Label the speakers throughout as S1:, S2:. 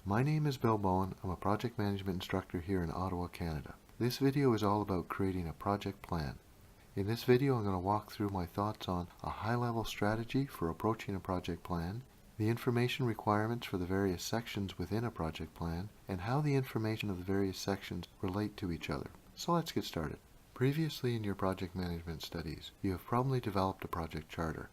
S1: My name is Bill Bowen. I'm a project management instructor here in Ottawa, Canada. This video is all about creating a project plan. In this video, I'm going to walk through my thoughts on a high-level strategy for approaching a project plan, the information requirements for the various sections within a project plan, and how the information of the various sections relate to each other. So let's get started. Previously in your project management studies, you have probably developed a project charter.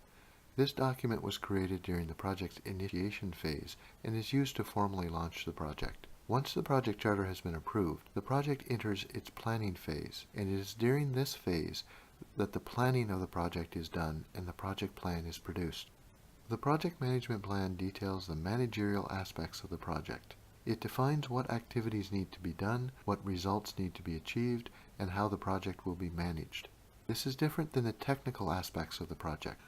S1: This document was created during the project's initiation phase and is used to formally launch the project. Once the project charter has been approved, the project enters its planning phase, and it is during this phase that the planning of the project is done and the project plan is produced. The project management plan details the managerial aspects of the project. It defines what activities need to be done, what results need to be achieved, and how the project will be managed. This is different than the technical aspects of the project.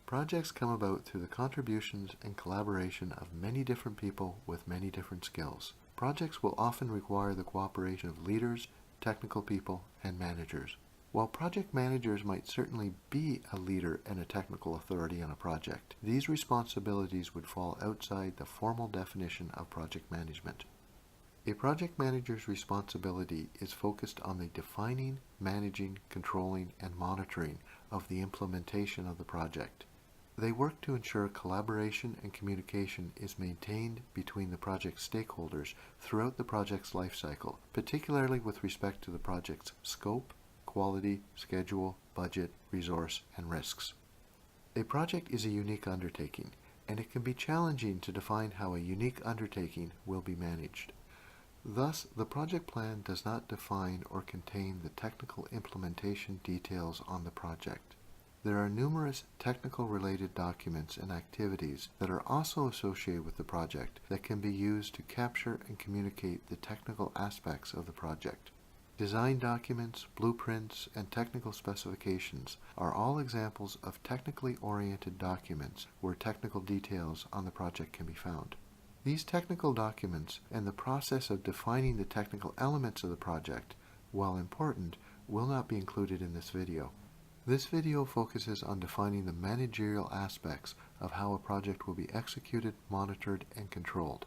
S1: Projects come about through the contributions and collaboration of many different people with many different skills. Projects will often require the cooperation of leaders, technical people, and managers. While project managers might certainly be a leader and a technical authority on a project, these responsibilities would fall outside the formal definition of project management. A project manager's responsibility is focused on the defining, managing, controlling, and monitoring of the implementation of the project. They work to ensure collaboration and communication is maintained between the project stakeholders throughout the project's life cycle, particularly with respect to the project's scope, quality, schedule, budget, resource, and risks. A project is a unique undertaking, and it can be challenging to define how a unique undertaking will be managed. Thus, the project plan does not define or contain the technical implementation details on the project. There are numerous technical-related documents and activities that are also associated with the project that can be used to capture and communicate the technical aspects of the project. Design documents, blueprints, and technical specifications are all examples of technically oriented documents where technical details on the project can be found. These technical documents and the process of defining the technical elements of the project, while important, will not be included in this video. This video focuses on defining the managerial aspects of how a project will be executed, monitored, and controlled.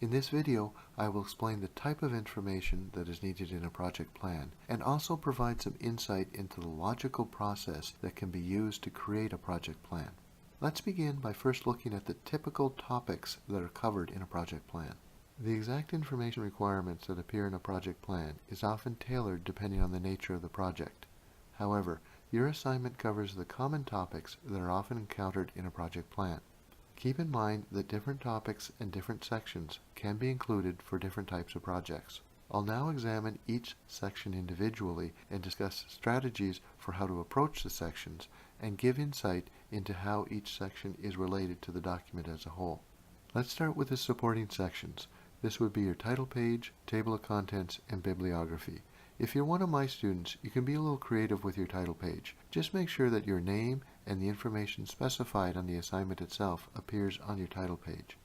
S1: In this video, I will explain the type of information that is needed in a project plan and also provide some insight into the logical process that can be used to create a project plan. Let's begin by first looking at the typical topics that are covered in a project plan. The exact information requirements that appear in a project plan is often tailored depending on the nature of the project. However, your assignment covers the common topics that are often encountered in a project plan. Keep in mind that different topics and different sections can be included for different types of projects. I'll now examine each section individually and discuss strategies for how to approach the sections and give insight into how each section is related to the document as a whole. Let's start with the supporting sections. This would be your title page, table of contents, and bibliography. If you're one of my students, you can be a little creative with your title page. Just make sure that your name and the information specified on the assignment itself appears on your title page.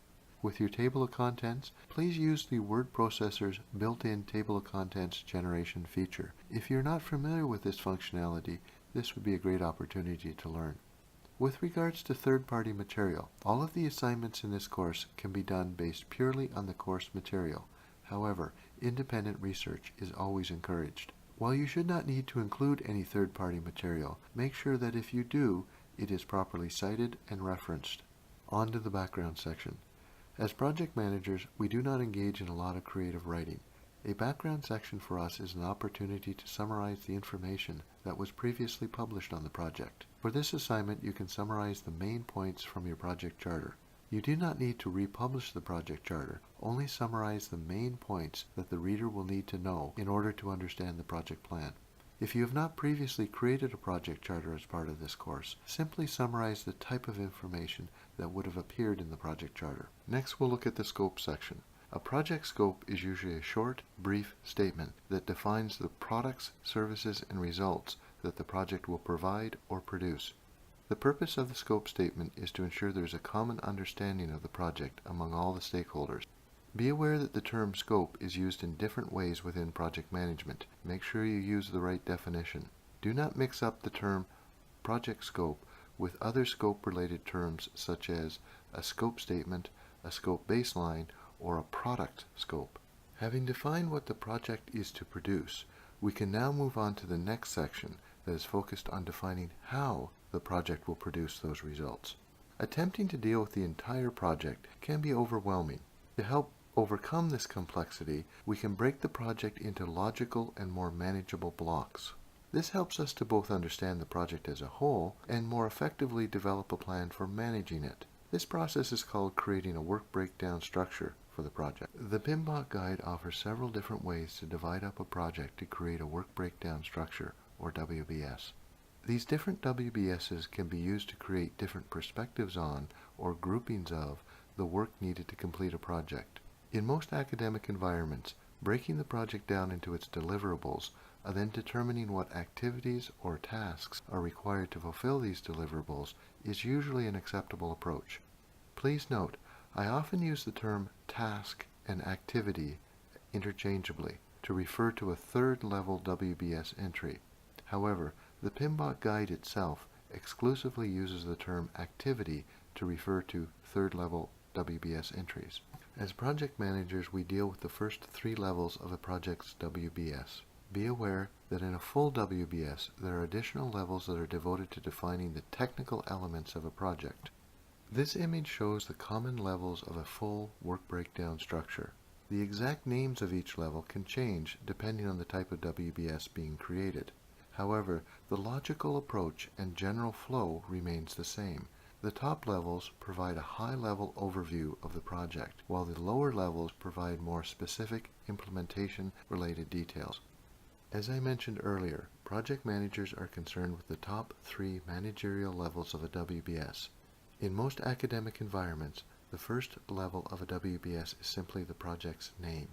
S1: With your table of contents, please use the word processor's built-in table of contents generation feature. If you're not familiar with this functionality, this would be a great opportunity to learn. With regards to third-party material, all of the assignments in this course can be done based purely on the course material. However, independent research is always encouraged. While you should not need to include any third-party material, make sure that if you do, it is properly cited and referenced. On to the background section. As project managers, we do not engage in a lot of creative writing. A background section for us is an opportunity to summarize the information that was previously published on the project. For this assignment, you can summarize the main points from your project charter. You do not need to republish the project charter, only summarize the main points that the reader will need to know in order to understand the project plan. If you have not previously created a project charter as part of this course, simply summarize the type of information that would have appeared in the project charter. Next, we'll look at the scope section. A project scope is usually a short, brief statement that defines the products, services, and results that the project will provide or produce. The purpose of the scope statement is to ensure there is a common understanding of the project among all the stakeholders. Be aware that the term scope is used in different ways within project management. Make sure you use the right definition. Do not mix up the term project scope with other scope-related terms such as a scope statement, a scope baseline, or a product scope. Having defined what the project is to produce, we can now move on to the next section that is focused on defining how the project will produce those results. Attempting to deal with the entire project can be overwhelming. To help overcome this complexity, we can break the project into logical and more manageable blocks. This helps us to both understand the project as a whole and more effectively develop a plan for managing it. This process is called creating a work breakdown structure for the project. The PMBOK guide offers several different ways to divide up a project to create a work breakdown structure, or WBS. These different WBSs can be used to create different perspectives on, or groupings of, the work needed to complete a project. In most academic environments, breaking the project down into its deliverables, and then determining what activities or tasks are required to fulfill these deliverables is usually an acceptable approach. Please note, I often use the term task and activity interchangeably to refer to a third-level WBS entry. However, the PMBOK guide itself exclusively uses the term activity to refer to third-level WBS entries. As project managers, we deal with the first three levels of a project's WBS. Be aware that in a full WBS, there are additional levels that are devoted to defining the technical elements of a project. This image shows the common levels of a full work breakdown structure. The exact names of each level can change depending on the type of WBS being created. However, the logical approach and general flow remains the same. The top levels provide a high-level overview of the project, while the lower levels provide more specific implementation-related details. As I mentioned earlier, project managers are concerned with the top three managerial levels of a WBS. In most academic environments, the first level of a WBS is simply the project's name.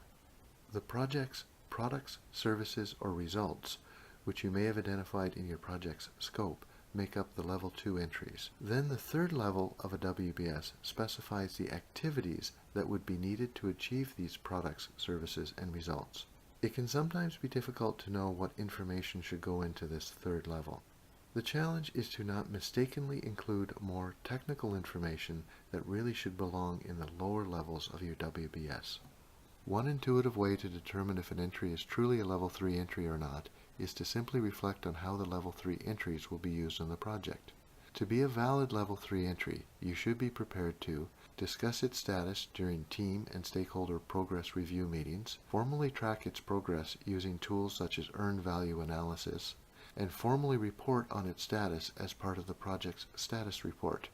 S1: The project's products, services, or results, which you may have identified in your project's scope, make up the level 2 entries. Then the third level of a WBS specifies the activities that would be needed to achieve these products, services, and results. It can sometimes be difficult to know what information should go into this third level. The challenge is to not mistakenly include more technical information that really should belong in the lower levels of your WBS. One intuitive way to determine if an entry is truly a level 3 entry or not is to simply reflect on how the level 3 entries will be used on the project. To be a valid level 3 entry, you should be prepared to discuss its status during team and stakeholder progress review meetings, formally track its progress using tools such as earned value analysis, and formally report on its status as part of the project's status report.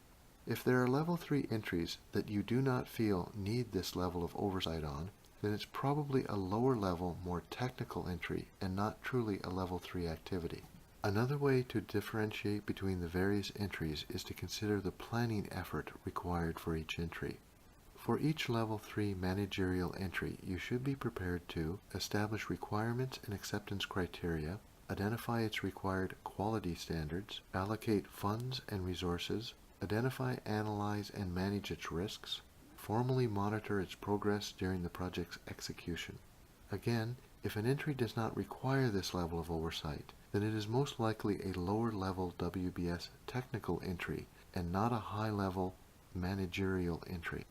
S1: If there are level 3 entries that you do not feel need this level of oversight on, then it's probably a lower level, more technical entry and not truly a level 3 activity. Another way to differentiate between the various entries is to consider the planning effort required for each entry. For each level 3 managerial entry, you should be prepared to establish requirements and acceptance criteria, identify its required quality standards, allocate funds and resources, identify, analyze, and manage its risks, formally monitor its progress during the project's execution. Again, if an entry does not require this level of oversight, then it is most likely a lower-level WBS technical entry and not a high-level managerial entry.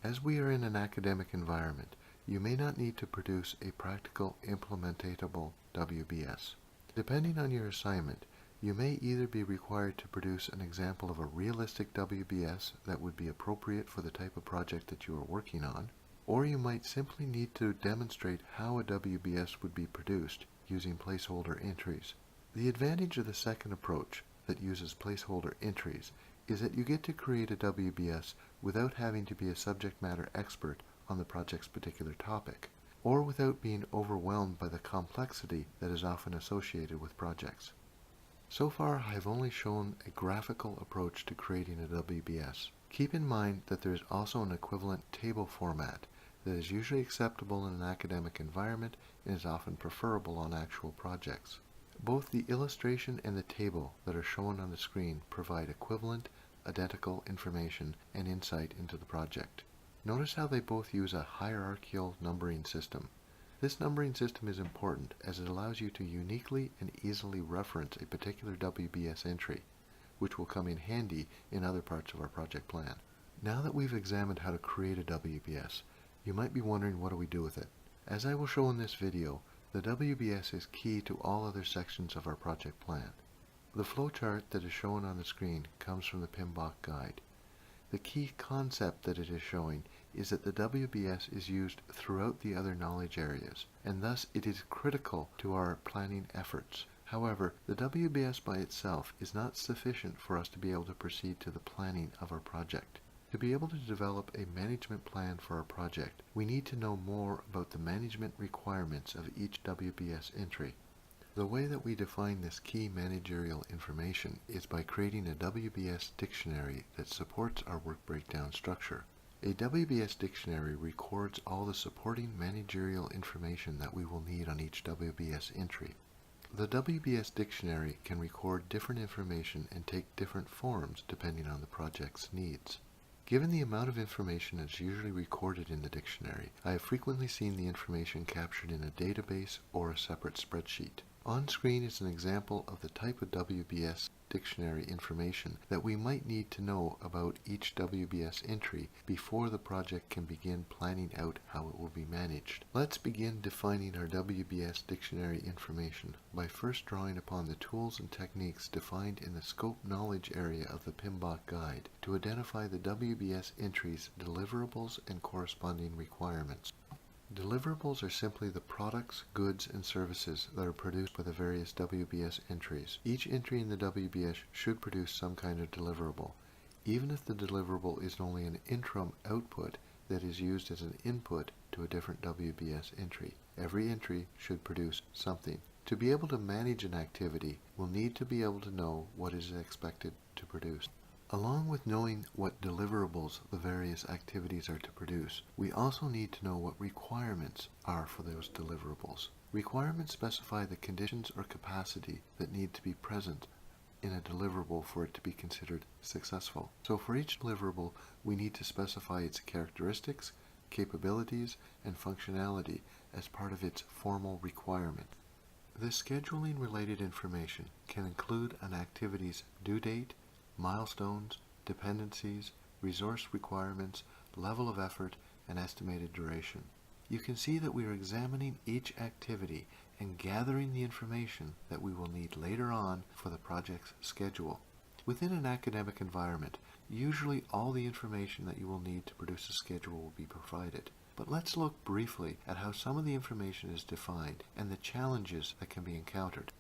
S1: As we are in an academic environment, you may not need to produce a practical implementatable WBS. Depending on your assignment, you may either be required to produce an example of a realistic WBS that would be appropriate for the type of project that you are working on, or you might simply need to demonstrate how a WBS would be produced using placeholder entries. The advantage of the second approach that uses placeholder entries is that you get to create a WBS without having to be a subject matter expert on the project's particular topic, or without being overwhelmed by the complexity that is often associated with projects. So far, I have only shown a graphical approach to creating a WBS. Keep in mind that there is also an equivalent table format that is usually acceptable in an academic environment and is often preferable on actual projects. Both the illustration and the table that are shown on the screen provide equivalent, identical information and insight into the project. Notice how they both use a hierarchical numbering system. This numbering system is important as it allows you to uniquely and easily reference a particular WBS entry, which will come in handy in other parts of our project plan. Now that we've examined how to create a WBS, You might be wondering, what do we do with it? As I will show in this video, the WBS is key to all other sections of our project plan. The flowchart that is shown on the screen comes from the PMBOK guide. The key concept that it is showing is that the WBS is used throughout the other knowledge areas, and thus it is critical to our planning efforts. However, the WBS by itself is not sufficient for us to be able to proceed to the planning of our project. To be able to develop a management plan for our project, we need to know more about the management requirements of each WBS entry. The way that we define this key managerial information is by creating a WBS dictionary that supports our work breakdown structure. A WBS dictionary records all the supporting managerial information that we will need on each WBS entry. The WBS dictionary can record different information and take different forms depending on the project's needs. Given the amount of information that is usually recorded in the dictionary, I have frequently seen the information captured in a database or a separate spreadsheet. On screen is an example of the type of WBS dictionary information that we might need to know about each WBS entry before the project can begin planning out how it will be managed. Let's begin defining our WBS dictionary information by first drawing upon the tools and techniques defined in the scope knowledge area of the PMBOK guide to identify the WBS entries' deliverables and corresponding requirements. Deliverables are simply the products, goods, and services that are produced by the various WBS entries. Each entry in the WBS should produce some kind of deliverable, even if the deliverable is only an interim output that is used as an input to a different WBS entry. Every entry should produce something. To be able to manage an activity, we'll need to be able to know what is expected to produce. Along with knowing what deliverables the various activities are to produce, we also need to know what requirements are for those deliverables. Requirements specify the conditions or capacity that need to be present in a deliverable for it to be considered successful. So for each deliverable, we need to specify its characteristics, capabilities, and functionality as part of its formal requirement. This scheduling related information can include an activity's due date, milestones, dependencies, resource requirements, level of effort, and estimated duration. You can see that we are examining each activity and gathering the information that we will need later on for the project's schedule. Within an academic environment, usually all the information that you will need to produce a schedule will be provided. But let's look briefly at how some of the information is defined and the challenges that can be encountered.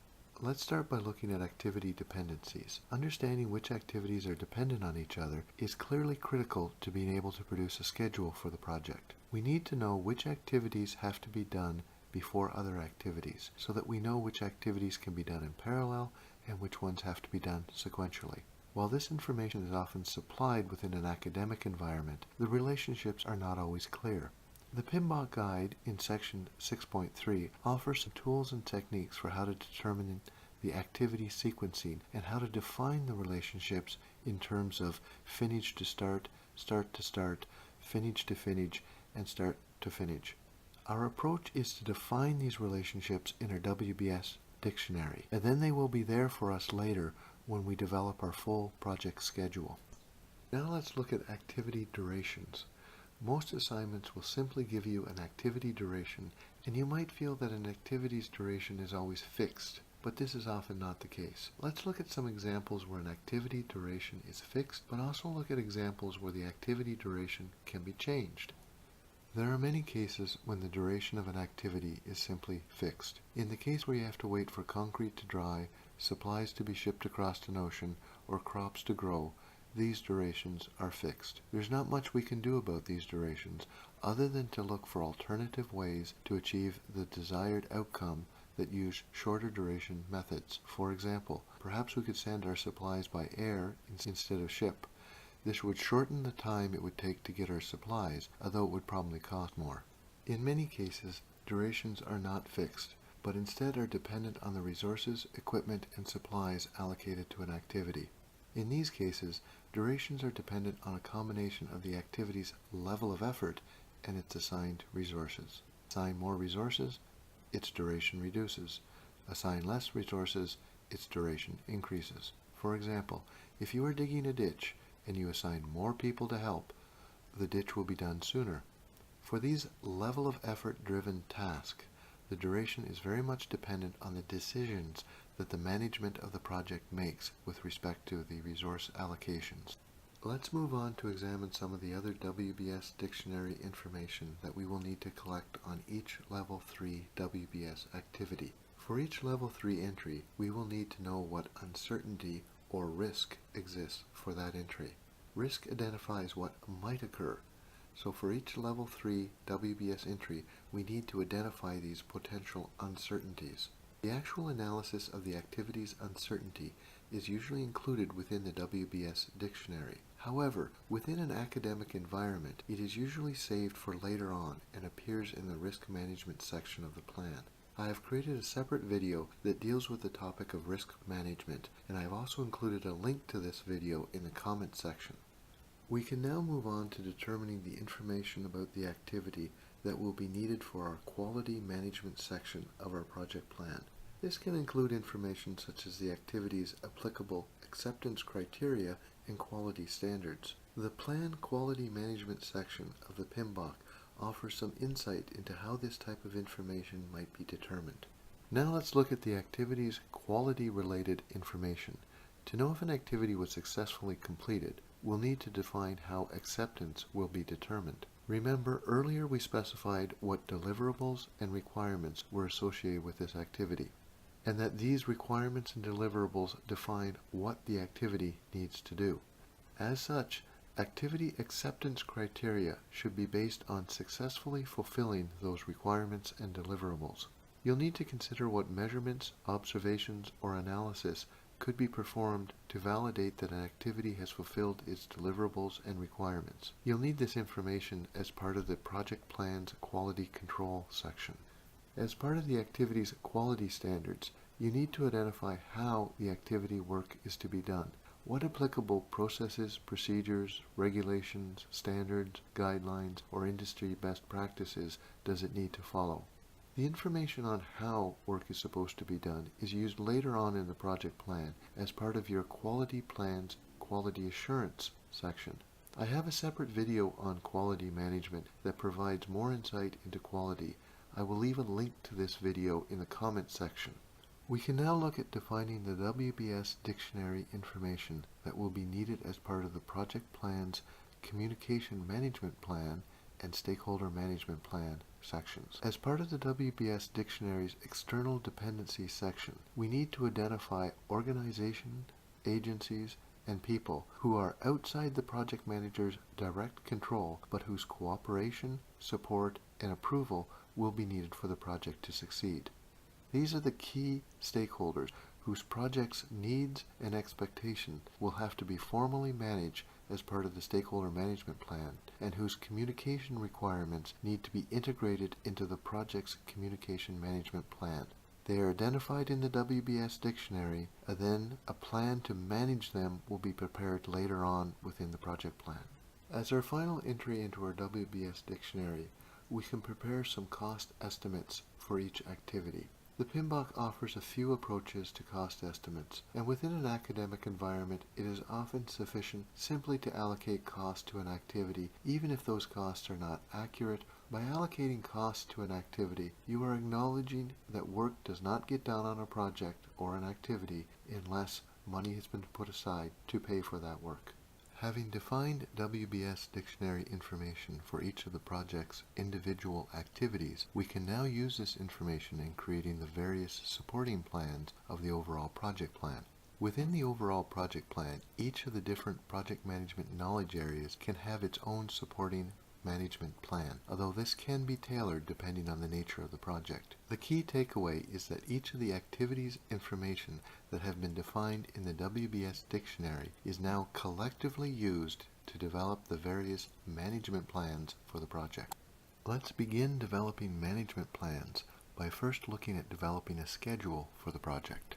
S1: Let's start by looking at activity dependencies. Understanding which activities are dependent on each other is clearly critical to being able to produce a schedule for the project. We need to know which activities have to be done before other activities, so that we know which activities can be done in parallel and which ones have to be done sequentially. While this information is often supplied within an academic environment, the relationships are not always clear. The PMBOK guide in section 6.3 offers some tools and techniques for how to determine the activity sequencing and how to define the relationships in terms of finish to start, start to start, finish to finish, and start to finish. Our approach is to define these relationships in our WBS dictionary, and then they will be there for us later when we develop our full project schedule. Now let's look at activity durations. Most assignments will simply give you an activity duration, and you might feel that an activity's duration is always fixed, but this is often not the case. Let's look at some examples where an activity duration is fixed, but also look at examples where the activity duration can be changed. There are many cases when the duration of an activity is simply fixed. In the case where you have to wait for concrete to dry, supplies to be shipped across an ocean, or crops to grow, these durations are fixed. There's not much we can do about these durations other than to look for alternative ways to achieve the desired outcome that use shorter duration methods. For example, perhaps we could send our supplies by air instead of ship. This would shorten the time it would take to get our supplies, although it would probably cost more. In many cases, durations are not fixed, but instead are dependent on the resources, equipment, and supplies allocated to an activity. In these cases, durations are dependent on a combination of the activity's level of effort and its assigned resources. Assign more resources, its duration reduces. Assign less resources, its duration increases. For example, if you are digging a ditch and you assign more people to help, the ditch will be done sooner. For these level of effort driven tasks, the duration is very much dependent on the decisions that the management of the project makes with respect to the resource allocations. Let's move on to examine some of the other WBS Dictionary information that we will need to collect on each Level 3 WBS activity. For each Level 3 entry, we will need to know what uncertainty or risk exists for that entry. Risk identifies what might occur. So for each Level 3 WBS entry, we need to identify these potential uncertainties. The actual analysis of the activity's uncertainty is usually included within the WBS Dictionary. However, within an academic environment, it is usually saved for later on and appears in the risk management section of the plan. I have created a separate video that deals with the topic of risk management, and I have also included a link to this video in the comment section. We can now move on to determining the information about the activity that will be needed for our quality management section of our project plan. This can include information such as the activity's applicable acceptance criteria and quality standards. The Plan Quality Management section of the PMBOK offers some insight into how this type of information might be determined. Now let's look at the activity's quality-related information. To know if an activity was successfully completed, we'll need to define how acceptance will be determined. Remember, earlier we specified what deliverables and requirements were associated with this activity, and that these requirements and deliverables define what the activity needs to do. As such, activity acceptance criteria should be based on successfully fulfilling those requirements and deliverables. You'll need to consider what measurements, observations, or analysis could be performed to validate that an activity has fulfilled its deliverables and requirements. You'll need this information as part of the project plan's quality control section. As part of the activity's quality standards, you need to identify how the activity work is to be done. What applicable processes, procedures, regulations, standards, guidelines, or industry best practices does it need to follow? The information on how work is supposed to be done is used later on in the project plan as part of your quality plan's quality assurance section. I have a separate video on quality management that provides more insight into quality. I will leave a link to this video in the comment section. We can now look at defining the WBS Dictionary information that will be needed as part of the project plan's Communication Management Plan and Stakeholder Management Plan sections. As part of the WBS Dictionary's External Dependencies section, we need to identify organizations, agencies, and people who are outside the project manager's direct control, but whose cooperation, support, and approval will be needed for the project to succeed. These are the key stakeholders whose project's needs and expectations will have to be formally managed as part of the stakeholder management plan, and whose communication requirements need to be integrated into the project's communication management plan. They are identified in the WBS Dictionary, and then a plan to manage them will be prepared later on within the project plan. As our final entry into our WBS Dictionary, we can prepare some cost estimates for each activity. The PMBOK offers a few approaches to cost estimates, and within an academic environment it is often sufficient simply to allocate costs to an activity, even if those costs are not accurate. By allocating costs to an activity, you are acknowledging that work does not get done on a project or an activity unless money has been put aside to pay for that work. Having defined WBS Dictionary information for each of the project's individual activities, we can now use this information in creating the various supporting plans of the overall project plan. Within the overall project plan, each of the different project management knowledge areas can have its own supporting management plan, although this can be tailored depending on the nature of the project. The key takeaway is that each of the activities information that have been defined in the WBS Dictionary is now collectively used to develop the various management plans for the project. Let's begin developing management plans by first looking at developing a schedule for the project.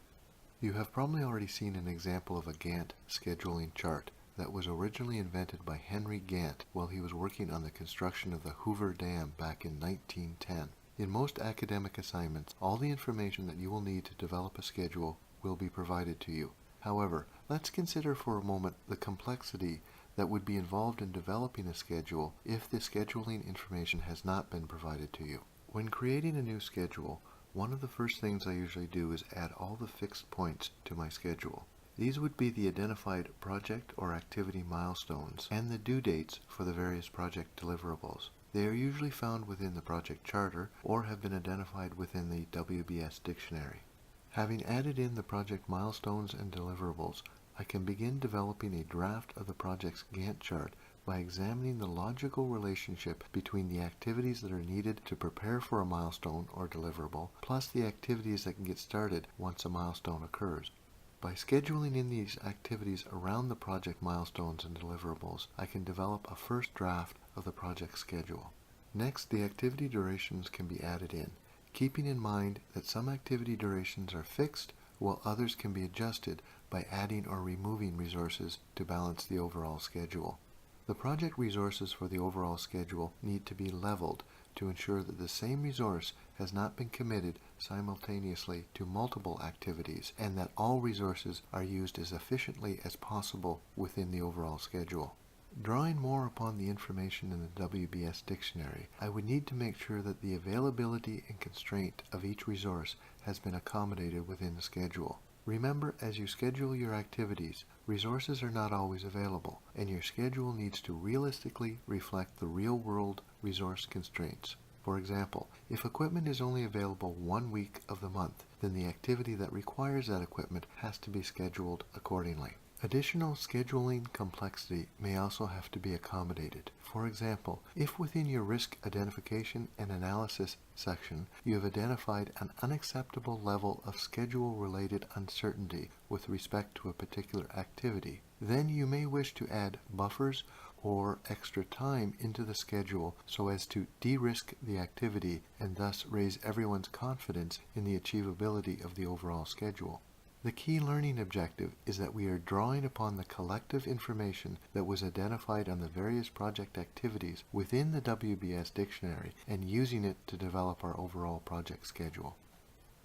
S1: You have probably already seen an example of a Gantt scheduling chart that was originally invented by Henry Gantt while he was working on the construction of the Hoover Dam back in 1910. In most academic assignments, all the information that you will need to develop a schedule will be provided to you. However, let's consider for a moment the complexity that would be involved in developing a schedule if the scheduling information has not been provided to you. When creating a new schedule, one of the first things I usually do is add all the fixed points to my schedule. These would be the identified project or activity milestones and the due dates for the various project deliverables. They are usually found within the project charter or have been identified within the WBS Dictionary. Having added in the project milestones and deliverables, I can begin developing a draft of the project's Gantt chart by examining the logical relationship between the activities that are needed to prepare for a milestone or deliverable, plus the activities that can get started once a milestone occurs. By scheduling in these activities around the project milestones and deliverables, I can develop a first draft of the project schedule. Next, the activity durations can be added in, keeping in mind that some activity durations are fixed while others can be adjusted by adding or removing resources to balance the overall schedule. The project resources for the overall schedule need to be leveled to ensure that the same resource has not been committed simultaneously to multiple activities and that all resources are used as efficiently as possible within the overall schedule. Drawing more upon the information in the WBS Dictionary, I would need to make sure that the availability and constraint of each resource has been accommodated within the schedule. Remember, as you schedule your activities, resources are not always available, and your schedule needs to realistically reflect the real-world resource constraints. For example, if equipment is only available 1 week of the month, then the activity that requires that equipment has to be scheduled accordingly. Additional scheduling complexity may also have to be accommodated. For example, if within your risk identification and analysis section you have identified an unacceptable level of schedule-related uncertainty with respect to a particular activity, then you may wish to add buffers or extra time into the schedule so as to de-risk the activity and thus raise everyone's confidence in the achievability of the overall schedule. The key learning objective is that we are drawing upon the collective information that was identified on the various project activities within the WBS Dictionary and using it to develop our overall project schedule.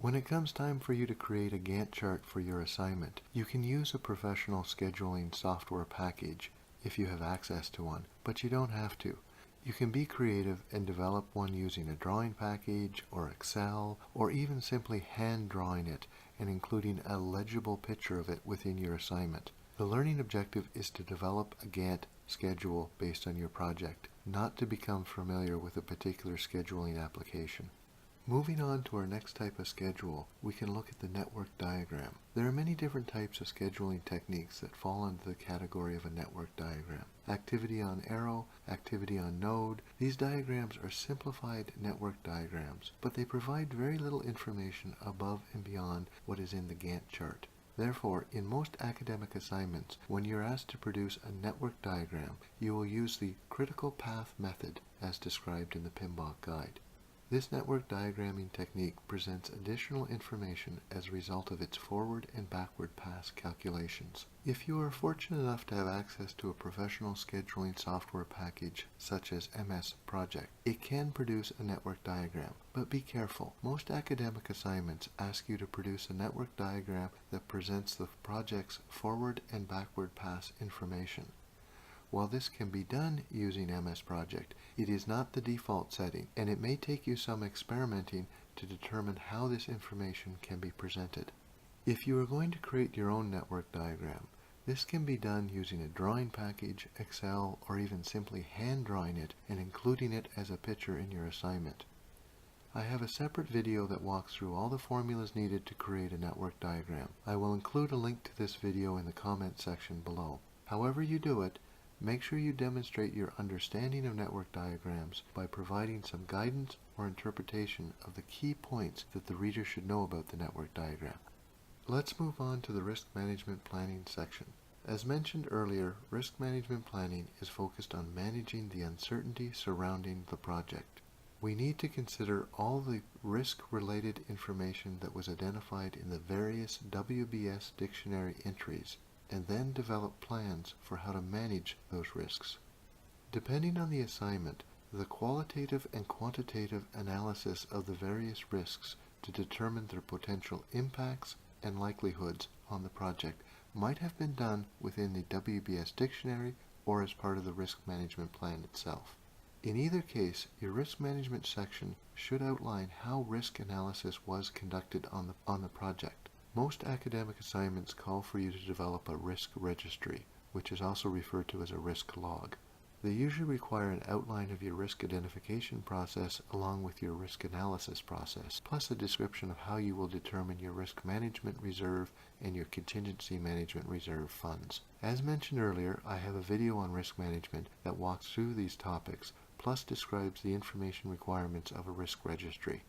S1: When it comes time for you to create a Gantt chart for your assignment, you can use a professional scheduling software package if you have access to one, but you don't have to. You can be creative and develop one using a drawing package or Excel, or even simply hand drawing it and including a legible picture of it within your assignment. The learning objective is to develop a Gantt schedule based on your project, not to become familiar with a particular scheduling application. Moving on to our next type of schedule, we can look at the network diagram. There are many different types of scheduling techniques that fall under the category of a network diagram. Activity on arrow, activity on node. These diagrams are simplified network diagrams, but they provide very little information above and beyond what is in the Gantt chart. Therefore, in most academic assignments, when you're asked to produce a network diagram, you will use the critical path method as described in the PMBOK guide. This network diagramming technique presents additional information as a result of its forward and backward pass calculations. If you are fortunate enough to have access to a professional scheduling software package such as MS Project, it can produce a network diagram. But be careful, most academic assignments ask you to produce a network diagram that presents the project's forward and backward pass information. While this can be done using MS Project, it is not the default setting, and it may take you some experimenting to determine how this information can be presented. If you are going to create your own network diagram, this can be done using a drawing package, Excel, or even simply hand drawing it and including it as a picture in your assignment. I have a separate video that walks through all the formulas needed to create a network diagram. I will include a link to this video in the comment section below. However you do it, make sure you demonstrate your understanding of network diagrams by providing some guidance or interpretation of the key points that the reader should know about the network diagram. Let's move on to the risk management planning section. As mentioned earlier, risk management planning is focused on managing the uncertainty surrounding the project. We need to consider all the risk-related information that was identified in the various WBS Dictionary entries and then develop plans for how to manage those risks. Depending on the assignment, the qualitative and quantitative analysis of the various risks to determine their potential impacts and likelihoods on the project might have been done within the WBS Dictionary or as part of the risk management plan itself. In either case, your risk management section should outline how risk analysis was conducted on the project. Most academic assignments call for you to develop a risk registry, which is also referred to as a risk log. They usually require an outline of your risk identification process along with your risk analysis process, plus a description of how you will determine your risk management reserve and your contingency management reserve funds. As mentioned earlier, I have a video on risk management that walks through these topics, plus describes the information requirements of a risk registry.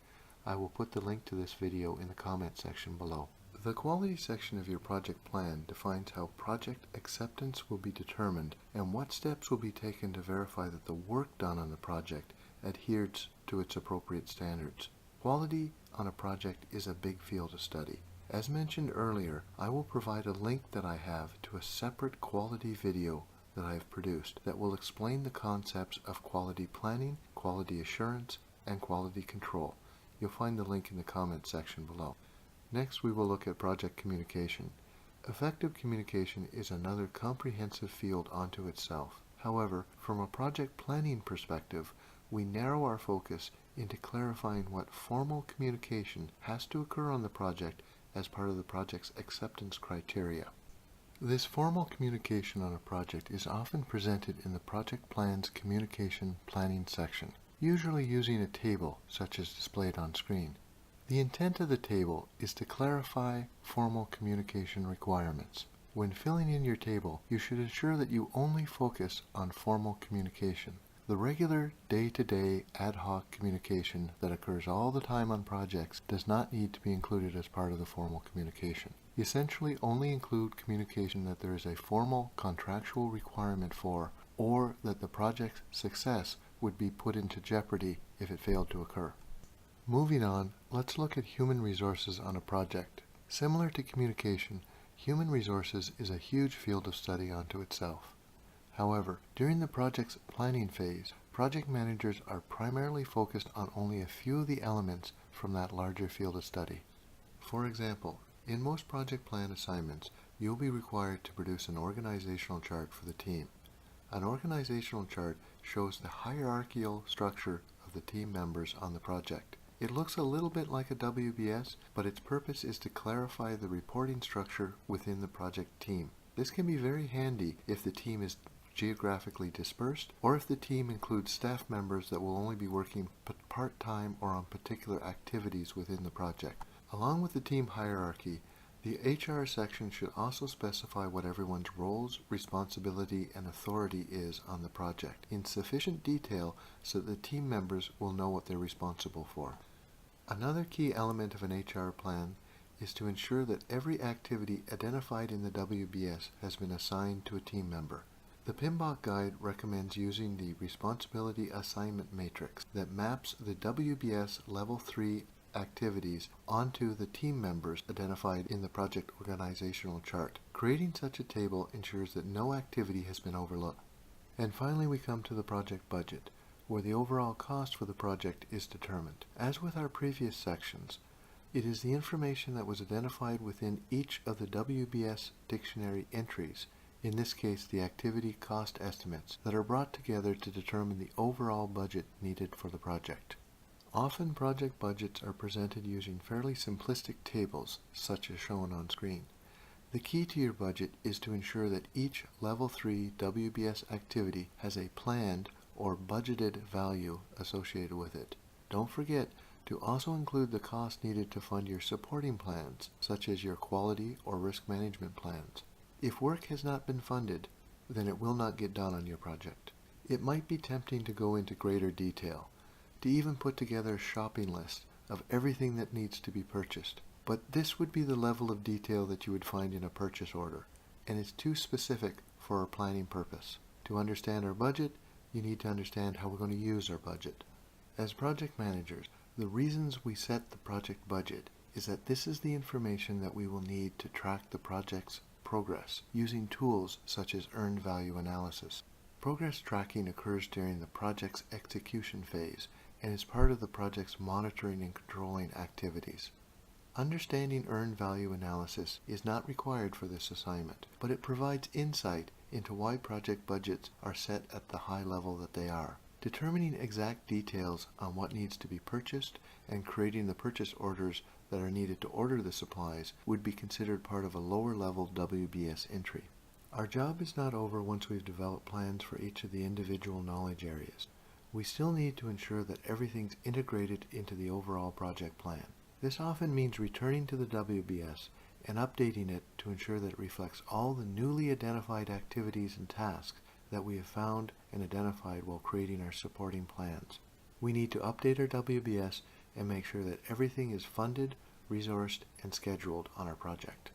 S1: I will put the link to this video in the comment section below. The quality section of your project plan defines how project acceptance will be determined and what steps will be taken to verify that the work done on the project adheres to its appropriate standards. Quality on a project is a big field of study. As mentioned earlier, I will provide a link that I have to a separate quality video that I have produced that will explain the concepts of quality planning, quality assurance, and quality control. You'll find the link in the comment section below. Next, we will look at project communication. Effective communication is another comprehensive field unto itself. However, from a project planning perspective, we narrow our focus into clarifying what formal communication has to occur on the project as part of the project's acceptance criteria. This formal communication on a project is often presented in the project plan's communication planning section, usually using a table such as displayed on screen. The intent of the table is to clarify formal communication requirements. When filling in your table, you should ensure that you only focus on formal communication. The regular day-to-day ad hoc communication that occurs all the time on projects does not need to be included as part of the formal communication. Essentially, only include communication that there is a formal contractual requirement for, or that the project's success would be put into jeopardy if it failed to occur. Moving on, let's look at human resources on a project. Similar to communication, human resources is a huge field of study unto itself. However, during the project's planning phase, project managers are primarily focused on only a few of the elements from that larger field of study. For example, in most project plan assignments, you'll be required to produce an organizational chart for the team. An organizational chart shows the hierarchical structure of the team members on the project. It looks a little bit like a WBS, but its purpose is to clarify the reporting structure within the project team. This can be very handy if the team is geographically dispersed, or if the team includes staff members that will only be working part-time or on particular activities within the project. Along with the team hierarchy, the HR section should also specify what everyone's roles, responsibility, and authority is on the project in sufficient detail so that the team members will know what they're responsible for. Another key element of an HR plan is to ensure that every activity identified in the WBS has been assigned to a team member. The PMBOK guide recommends using the Responsibility Assignment Matrix that maps the WBS Level 3 activities onto the team members identified in the project organizational chart. Creating such a table ensures that no activity has been overlooked. And finally, we come to the project budget, where the overall cost for the project is determined. As with our previous sections, it is the information that was identified within each of the WBS Dictionary entries, in this case the activity cost estimates, that are brought together to determine the overall budget needed for the project. Often project budgets are presented using fairly simplistic tables, such as shown on screen. The key to your budget is to ensure that each Level 3 WBS activity has a planned or budgeted value associated with it. Don't forget to also include the cost needed to fund your supporting plans, such as your quality or risk management plans. If work has not been funded, then it will not get done on your project. It might be tempting to go into greater detail, to even put together a shopping list of everything that needs to be purchased. But this would be the level of detail that you would find in a purchase order, and it's too specific for our planning purpose. To understand our budget, you need to understand how we're going to use our budget. As project managers, the reasons we set the project budget is that this is the information that we will need to track the project's progress using tools such as earned value analysis. Progress tracking occurs during the project's execution phase and is part of the project's monitoring and controlling activities. Understanding earned value analysis is not required for this assignment, but it provides insight into why project budgets are set at the high level that they are. Determining exact details on what needs to be purchased and creating the purchase orders that are needed to order the supplies would be considered part of a lower level WBS entry. Our job is not over once we've developed plans for each of the individual knowledge areas. We still need to ensure that everything's integrated into the overall project plan. This often means returning to the WBS and updating it to ensure that it reflects all the newly identified activities and tasks that we have found and identified while creating our supporting plans. We need to update our WBS and make sure that everything is funded, resourced, and scheduled on our project.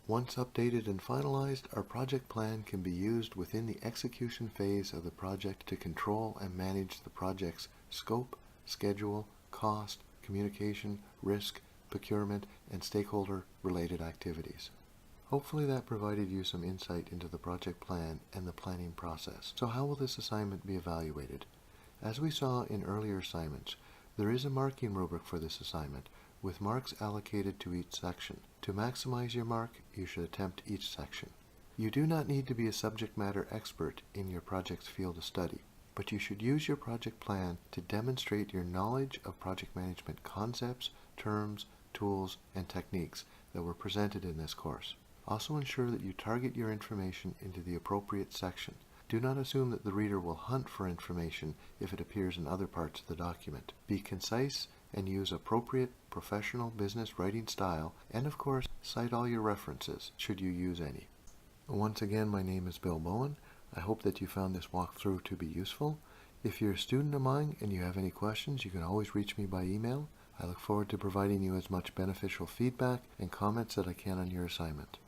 S1: Once updated and finalized, our project plan can be used within the execution phase of the project to control and manage the project's scope, schedule, cost, communication, risk, procurement, and stakeholder-related activities. Hopefully that provided you some insight into the project plan and the planning process. So how will this assignment be evaluated? As we saw in earlier assignments, there is a marking rubric for this assignment, with marks allocated to each section. To maximize your mark, you should attempt each section. You do not need to be a subject matter expert in your project's field of study, but you should use your project plan to demonstrate your knowledge of project management concepts, terms, tools, and techniques that were presented in this course. Also ensure that you target your information into the appropriate section. Do not assume that the reader will hunt for information if it appears in other parts of the document. Be concise and use appropriate professional business writing style, and of course, cite all your references, should you use any. Once again, my name is Bill Bowen. I hope that you found this walkthrough to be useful. If you're a student of mine and you have any questions, you can always reach me by email. I look forward to providing you as much beneficial feedback and comments that I can on your assignment.